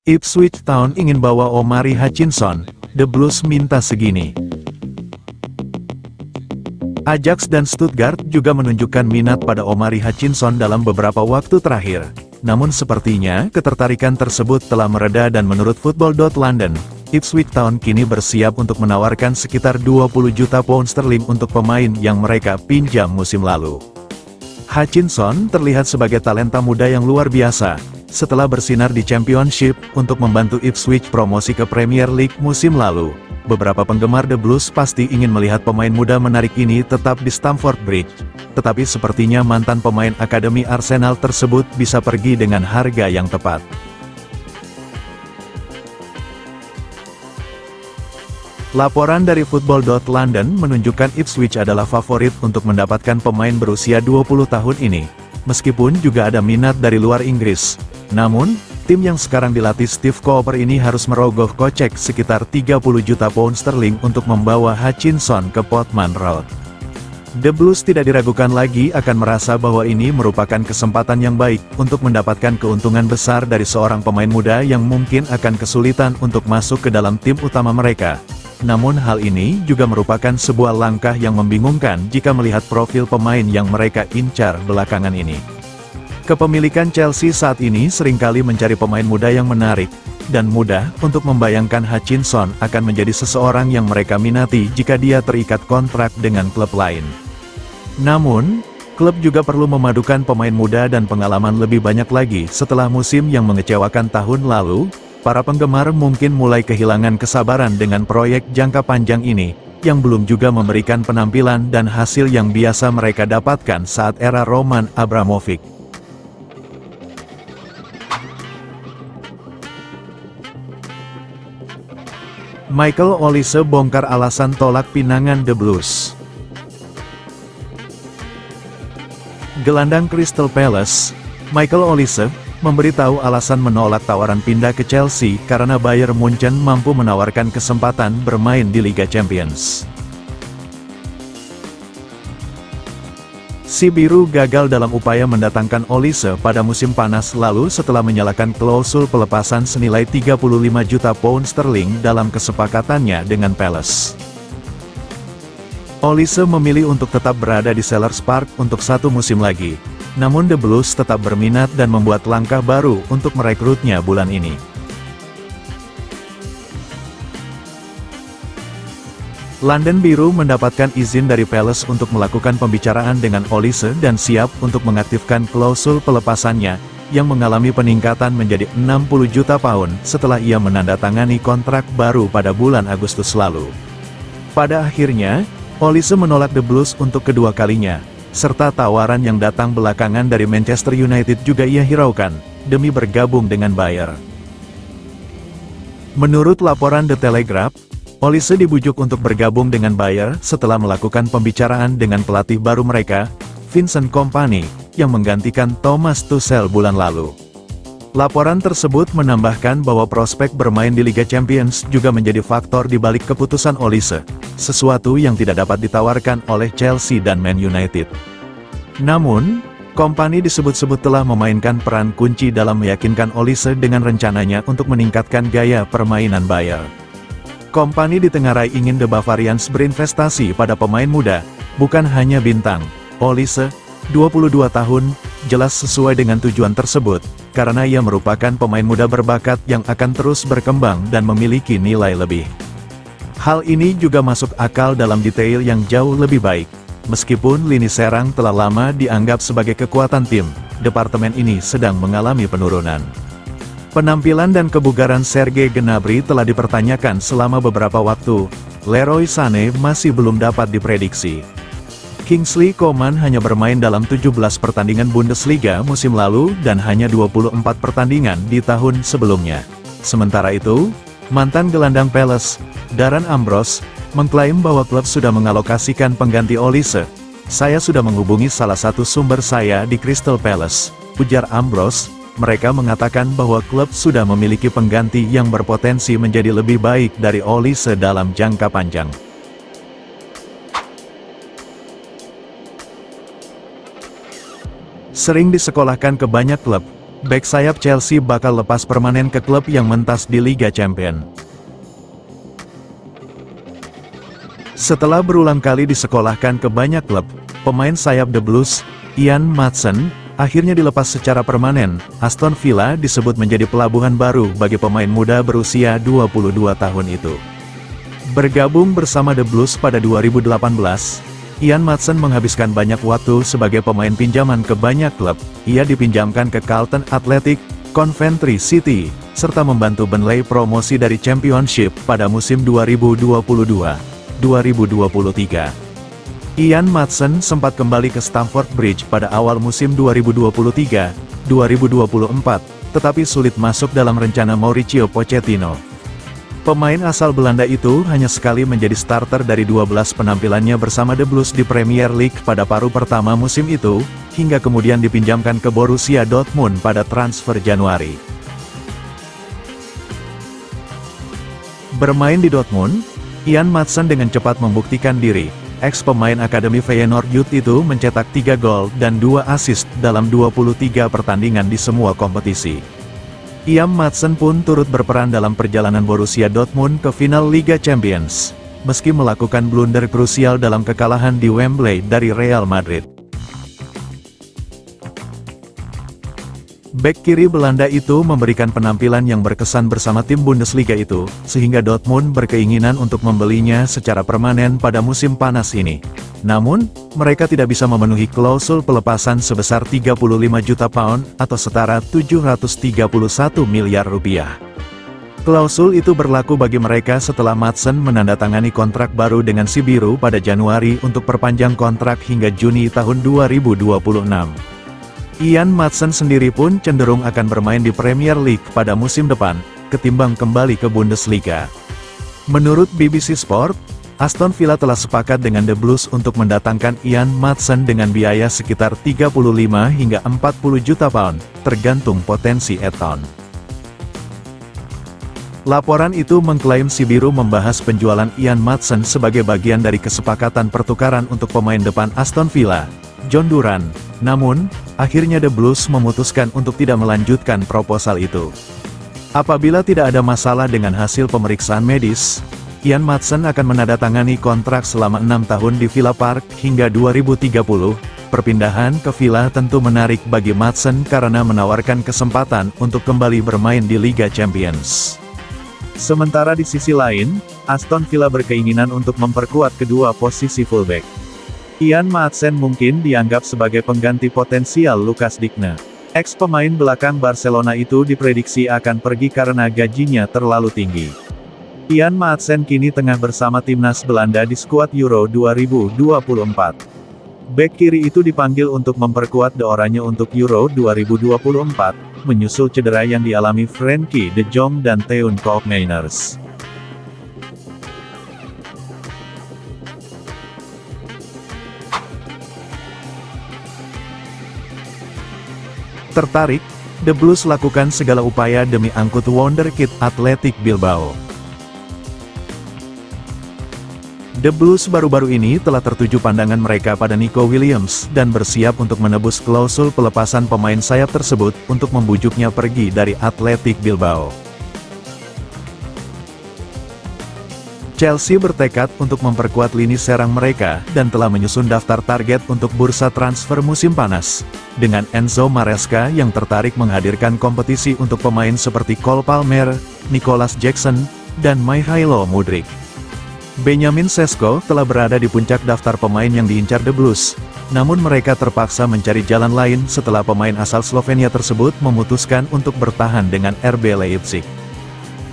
Ipswich Town ingin bawa Omari Hutchinson, The Blues minta segini. Ajax dan Stuttgart juga menunjukkan minat pada Omari Hutchinson dalam beberapa waktu terakhir. Namun sepertinya ketertarikan tersebut telah mereda dan menurut Football.London, Ipswich Town kini bersiap untuk menawarkan sekitar 20 juta pound sterling untuk pemain yang mereka pinjam musim lalu. Hutchinson terlihat sebagai talenta muda yang luar biasa, setelah bersinar di Championship untuk membantu Ipswich promosi ke Premier League musim lalu. Beberapa penggemar The Blues pasti ingin melihat pemain muda menarik ini tetap di Stamford Bridge. Tetapi sepertinya mantan pemain akademi Arsenal tersebut bisa pergi dengan harga yang tepat. Laporan dari Football.London menunjukkan Ipswich adalah favorit untuk mendapatkan pemain berusia 20 tahun ini. Meskipun juga ada minat dari luar Inggris. Namun, tim yang sekarang dilatih Steve Cooper ini harus merogoh kocek sekitar 30 juta pound sterling untuk membawa Hutchinson ke Portman Road. The Blues tidak diragukan lagi akan merasa bahwa ini merupakan kesempatan yang baik untuk mendapatkan keuntungan besar dari seorang pemain muda yang mungkin akan kesulitan untuk masuk ke dalam tim utama mereka. Namun hal ini juga merupakan sebuah langkah yang membingungkan jika melihat profil pemain yang mereka incar belakangan ini. Kepemilikan Chelsea saat ini seringkali mencari pemain muda yang menarik, dan mudah untuk membayangkan Hutchinson akan menjadi seseorang yang mereka minati jika dia terikat kontrak dengan klub lain. Namun, klub juga perlu memadukan pemain muda dan pengalaman lebih banyak lagi setelah musim yang mengecewakan tahun lalu. Para penggemar mungkin mulai kehilangan kesabaran dengan proyek jangka panjang ini, yang belum juga memberikan penampilan dan hasil yang biasa mereka dapatkan saat era Roman Abramovich. Michael Olise bongkar alasan tolak pinangan The Blues. Gelandang Crystal Palace, Michael Olise, memberitahu alasan menolak tawaran pindah ke Chelsea karena Bayern Munchen mampu menawarkan kesempatan bermain di Liga Champions. Si Biru gagal dalam upaya mendatangkan Olise pada musim panas lalu setelah menyalakan klausul pelepasan senilai 35 juta pound sterling dalam kesepakatannya dengan Palace. Olise memilih untuk tetap berada di Selhurst Park untuk satu musim lagi. Namun The Blues tetap berminat dan membuat langkah baru untuk merekrutnya bulan ini. London Biru mendapatkan izin dari Palace untuk melakukan pembicaraan dengan Olise dan siap untuk mengaktifkan klausul pelepasannya, yang mengalami peningkatan menjadi 60 juta pound setelah ia menandatangani kontrak baru pada bulan Agustus lalu. Pada akhirnya, Olise menolak The Blues untuk kedua kalinya. Serta tawaran yang datang belakangan dari Manchester United juga ia hiraukan, demi bergabung dengan Bayern. Menurut laporan The Telegraph, Olise dibujuk untuk bergabung dengan Bayern setelah melakukan pembicaraan dengan pelatih baru mereka, Vincent Kompany, yang menggantikan Thomas Tuchel bulan lalu. Laporan tersebut menambahkan bahwa prospek bermain di Liga Champions juga menjadi faktor di balik keputusan Olise, sesuatu yang tidak dapat ditawarkan oleh Chelsea dan Man United. Namun, Kompany disebut-sebut telah memainkan peran kunci dalam meyakinkan Olise dengan rencananya untuk meningkatkan gaya permainan Bayern. Kompany ditengarai ingin The Bavarians berinvestasi pada pemain muda, bukan hanya bintang. Olise, 22 tahun, jelas sesuai dengan tujuan tersebut, karena ia merupakan pemain muda berbakat yang akan terus berkembang dan memiliki nilai lebih. Hal ini juga masuk akal dalam detail yang jauh lebih baik. Meskipun lini serang telah lama dianggap sebagai kekuatan tim, departemen ini sedang mengalami penurunan. Penampilan dan kebugaran Serge Gnabry telah dipertanyakan selama beberapa waktu. Leroy Sané masih belum dapat diprediksi. Kingsley Coman hanya bermain dalam 17 pertandingan Bundesliga musim lalu dan hanya 24 pertandingan di tahun sebelumnya. Sementara itu, mantan gelandang Palace, Darren Ambrose, mengklaim bahwa klub sudah mengalokasikan pengganti Olise. Saya sudah menghubungi salah satu sumber saya di Crystal Palace, ujar Ambrose. Mereka mengatakan bahwa klub sudah memiliki pengganti yang berpotensi menjadi lebih baik dari Olise dalam jangka panjang. Sering disekolahkan ke banyak klub, bek sayap Chelsea bakal lepas permanen ke klub yang mentas di Liga Champions. Setelah berulang kali disekolahkan ke banyak klub, pemain sayap The Blues, Ian Maatsen, akhirnya dilepas secara permanen. Aston Villa disebut menjadi pelabuhan baru bagi pemain muda berusia 22 tahun itu. Bergabung bersama The Blues pada 2018, Ian Maatsen menghabiskan banyak waktu sebagai pemain pinjaman ke banyak klub. Ia dipinjamkan ke Charlton Athletic, Coventry City, serta membantu Burnley promosi dari Championship pada musim 2022-2023. Ian Maatsen sempat kembali ke Stamford Bridge pada awal musim 2023-2024, tetapi sulit masuk dalam rencana Mauricio Pochettino. Pemain asal Belanda itu hanya sekali menjadi starter dari 12 penampilannya bersama The Blues di Premier League pada paruh pertama musim itu, hingga kemudian dipinjamkan ke Borussia Dortmund pada transfer Januari. Bermain di Dortmund, Ian Maatsen dengan cepat membuktikan diri. Ex-pemain Akademi Feyenoord Youth itu mencetak 3 gol dan 2 assist dalam 23 pertandingan di semua kompetisi. Ian Maatsen pun turut berperan dalam perjalanan Borussia Dortmund ke final Liga Champions, meski melakukan blunder krusial dalam kekalahan di Wembley dari Real Madrid. Bek kiri Belanda itu memberikan penampilan yang berkesan bersama tim Bundesliga itu, sehingga Dortmund berkeinginan untuk membelinya secara permanen pada musim panas ini. Namun, mereka tidak bisa memenuhi klausul pelepasan sebesar 35 juta pound atau setara 731 miliar rupiah. Klausul itu berlaku bagi mereka setelah Maatsen menandatangani kontrak baru dengan si biru pada Januari untuk perpanjang kontrak hingga Juni tahun 2026. Ian Maatsen sendiri pun cenderung akan bermain di Premier League pada musim depan, ketimbang kembali ke Bundesliga. Menurut BBC Sport, Aston Villa telah sepakat dengan The Blues untuk mendatangkan Ian Maatsen dengan biaya sekitar 35 hingga 40 juta pound, tergantung potensi add-on. Laporan itu mengklaim si biru membahas penjualan Ian Maatsen sebagai bagian dari kesepakatan pertukaran untuk pemain depan Aston Villa, John Duran. Namun, akhirnya The Blues memutuskan untuk tidak melanjutkan proposal itu. Apabila tidak ada masalah dengan hasil pemeriksaan medis, Ian Maatsen akan menandatangani kontrak selama 6 tahun di Villa Park hingga 2030. Perpindahan ke Villa tentu menarik bagi Maatsen karena menawarkan kesempatan untuk kembali bermain di Liga Champions. Sementara di sisi lain, Aston Villa berkeinginan untuk memperkuat kedua posisi fullback. Ian Maatsen mungkin dianggap sebagai pengganti potensial Lucas Digne. Ex-pemain belakang Barcelona itu diprediksi akan pergi karena gajinya terlalu tinggi. Ian Maatsen kini tengah bersama timnas Belanda di skuad Euro 2024. Bek kiri itu dipanggil untuk memperkuat The Oranje untuk Euro 2024, menyusul cedera yang dialami Frenkie de Jong dan Teun Koopmeiners. Tertarik? The Blues lakukan segala upaya demi angkut wonderkid Athletic Bilbao. The Blues baru-baru ini telah tertuju pandangan mereka pada Nico Williams dan bersiap untuk menebus klausul pelepasan pemain sayap tersebut untuk membujuknya pergi dari Athletic Bilbao. Chelsea bertekad untuk memperkuat lini serang mereka dan telah menyusun daftar target untuk bursa transfer musim panas, dengan Enzo Maresca yang tertarik menghadirkan kompetisi untuk pemain seperti Cole Palmer, Nicolas Jackson, dan Mikhailo Mudryk. Benjamin Sesko telah berada di puncak daftar pemain yang diincar The Blues, namun mereka terpaksa mencari jalan lain setelah pemain asal Slovenia tersebut memutuskan untuk bertahan dengan RB Leipzig.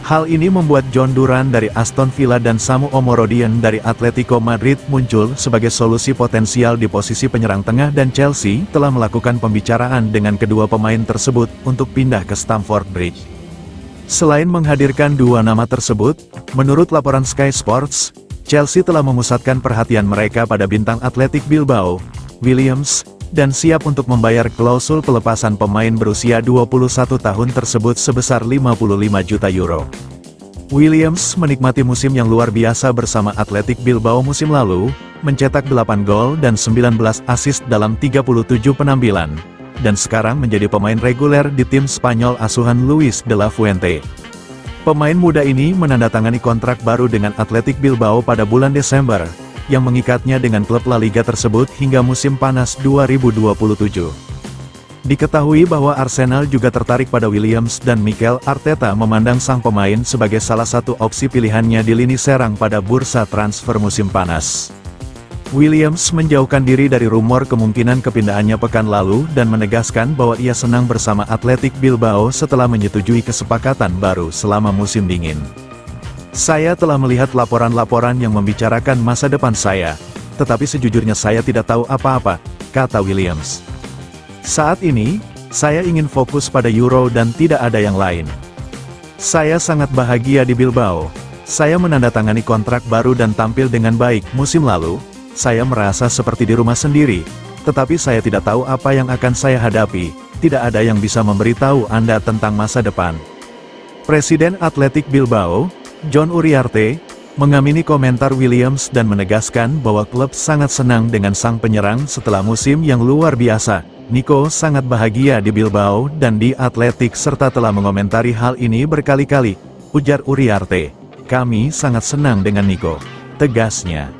Hal ini membuat John Duran dari Aston Villa dan Samu Omorodian dari Atletico Madrid muncul sebagai solusi potensial di posisi penyerang tengah, dan Chelsea telah melakukan pembicaraan dengan kedua pemain tersebut untuk pindah ke Stamford Bridge. Selain menghadirkan dua nama tersebut, menurut laporan Sky Sports, Chelsea telah memusatkan perhatian mereka pada bintang Athletic Bilbao, Williams, dan siap untuk membayar klausul pelepasan pemain berusia 21 tahun tersebut sebesar 55 juta euro. Williams menikmati musim yang luar biasa bersama Athletic Bilbao musim lalu, mencetak 8 gol dan 19 assist dalam 37 penampilan. dan sekarang menjadi pemain reguler di tim Spanyol asuhan Luis de la Fuente. Pemain muda ini menandatangani kontrak baru dengan Athletic Bilbao pada bulan Desember, yang mengikatnya dengan klub La Liga tersebut hingga musim panas 2027. Diketahui bahwa Arsenal juga tertarik pada Williams dan Mikel Arteta memandang sang pemain sebagai salah satu opsi pilihannya di lini serang pada bursa transfer musim panas. Williams menjauhkan diri dari rumor kemungkinan kepindahannya pekan lalu dan menegaskan bahwa ia senang bersama Athletic Bilbao setelah menyetujui kesepakatan baru selama musim dingin. "Saya telah melihat laporan-laporan yang membicarakan masa depan saya, tetapi sejujurnya saya tidak tahu apa-apa," kata Williams. "Saat ini, saya ingin fokus pada Euro dan tidak ada yang lain. Saya sangat bahagia di Bilbao. Saya menandatangani kontrak baru dan tampil dengan baik musim lalu. Saya merasa seperti di rumah sendiri, tetapi saya tidak tahu apa yang akan saya hadapi. Tidak ada yang bisa memberitahu Anda tentang masa depan." Presiden Athletic Bilbao, John Uriarte, mengamini komentar Williams dan menegaskan bahwa klub sangat senang dengan sang penyerang setelah musim yang luar biasa. "Nico sangat bahagia di Bilbao dan di Athletic serta telah mengomentari hal ini berkali-kali," ujar Uriarte. "Kami sangat senang dengan Nico," tegasnya.